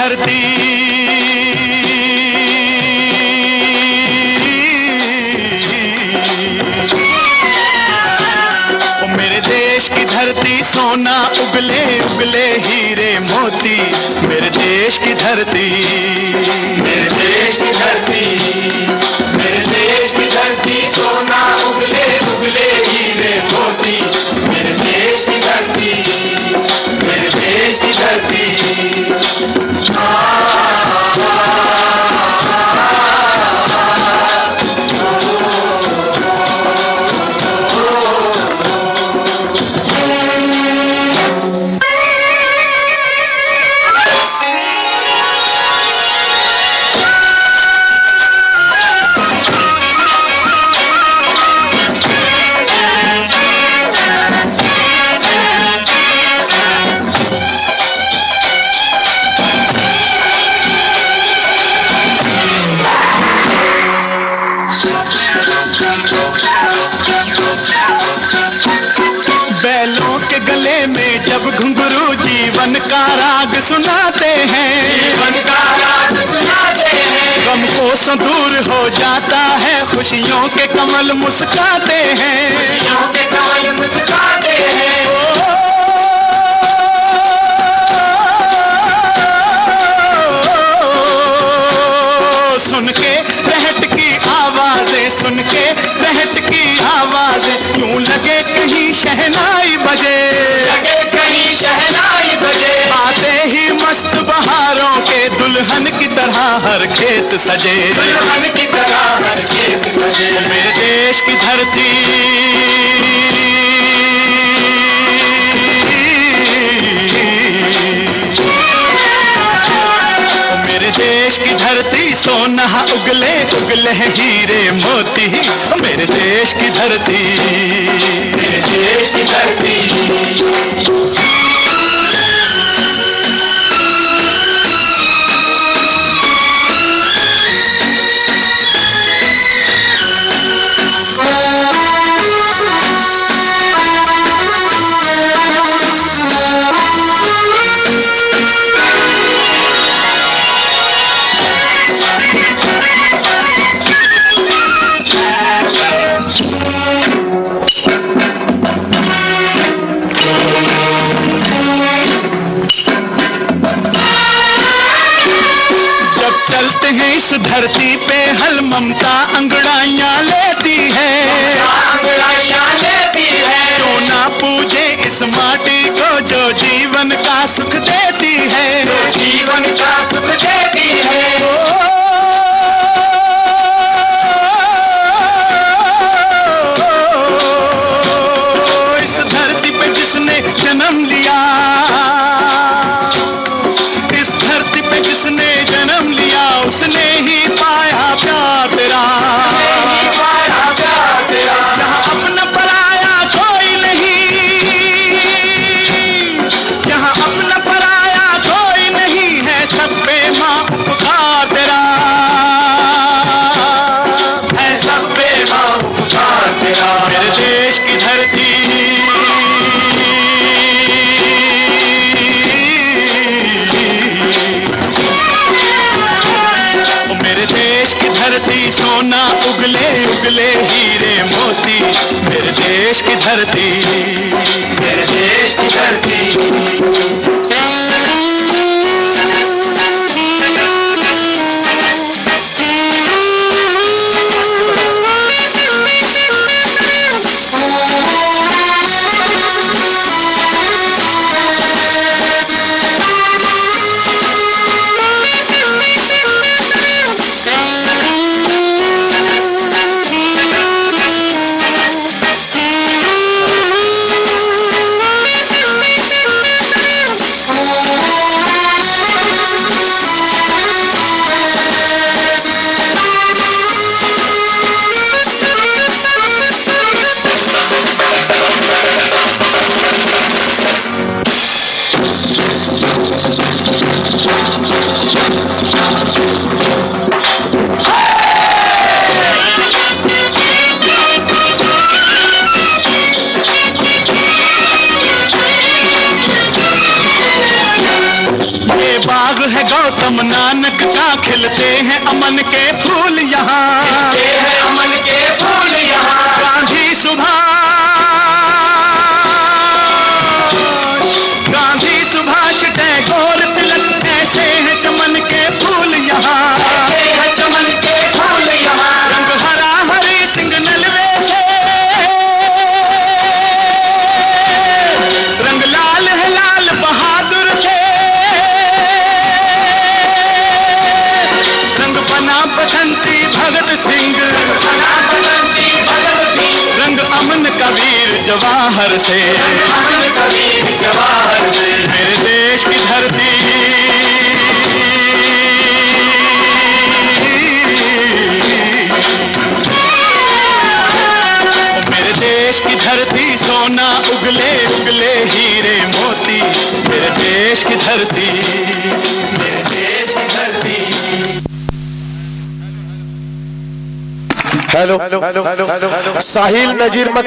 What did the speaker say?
धरती, ओ मेरे देश की धरती सोना उगले उगले हीरे मोती, मेरे देश की धरती, मेरे देश की धरती, मेरे देश की धरती सोना उगले उगले हीरे मोती, मेरे देश की धरती, मेरे देश की धरती। बैलों के गले में जब घुंघरू जीवन का राग सुनाते हैं, जीवन का राग सुनाते हैं, गम को दूर हो जाता है, खुशियों के कमल मुस्काते हैं, खुशियों के कमल मुस्काते हैं। सुन के रहट की आवाजें, सुन के रहट की आवाजें, यूं लगे कहीं शहनाई बजे, लगे कहीं शहनाई बजे, आते ही मस्त बहारों के दुल्हन की तरह हर खेत सजे, दुल्हन की तरह हर खेत सजे। मेरे देश की धरती, मेरे देश की धरती सोना उगले उगले हीरे मोती, मेरे देश की धरती, मेरे देश की धरती। इस धरती पे हल ममता अंगड़ाइयां लेती है, अंगड़ाइयां लेती है, क्यों ना पूजे इस माटी को जो जीवन का सुख देती है, जो जीवन का सुख देती है। इस धरती पे जिसने जन्म लिया, इस धरती पे जिसने जन्म लिया, उसने ही पाया प्यार तेरा, पाया प्यार तेरा। यहाँ अपना पराया कोई नहीं, यहाँ अपना पराया कोई नहीं है, सब पे माँ उपकार तेरा, है सब पे माँ उपकार तेरा। मेरे देश की धरती, धरती सोना उगले उगले हीरे मोती, मेरे देश की धरती, मेरे देश की धरती। बाग है गौतम नानक का, खिलते हैं अमन के फूल यहाँ, ये है अमन के फूल यहाँ। गांधी सुभाष टैगोर तिलक, ऐसे हैं चमन के फूल यहाँ, ऐसे है चमन के फूल यहाँ। रंग हरा हरी सिंह नलवे से, रंग लाल है लाल बहादुर से, रंग बना बसंती भगत सिंह, बना बसंती भगत सिंह। रंग अमन कबीर जवाहर से, अमन कबीर जवाहर से। मेरे देश की धरती, मेरे देश की धरती सोना उगले उगले हीरे मोती, मेरे देश की धरती, मेरे देश की धरती। हेलो साहिल नजीर मत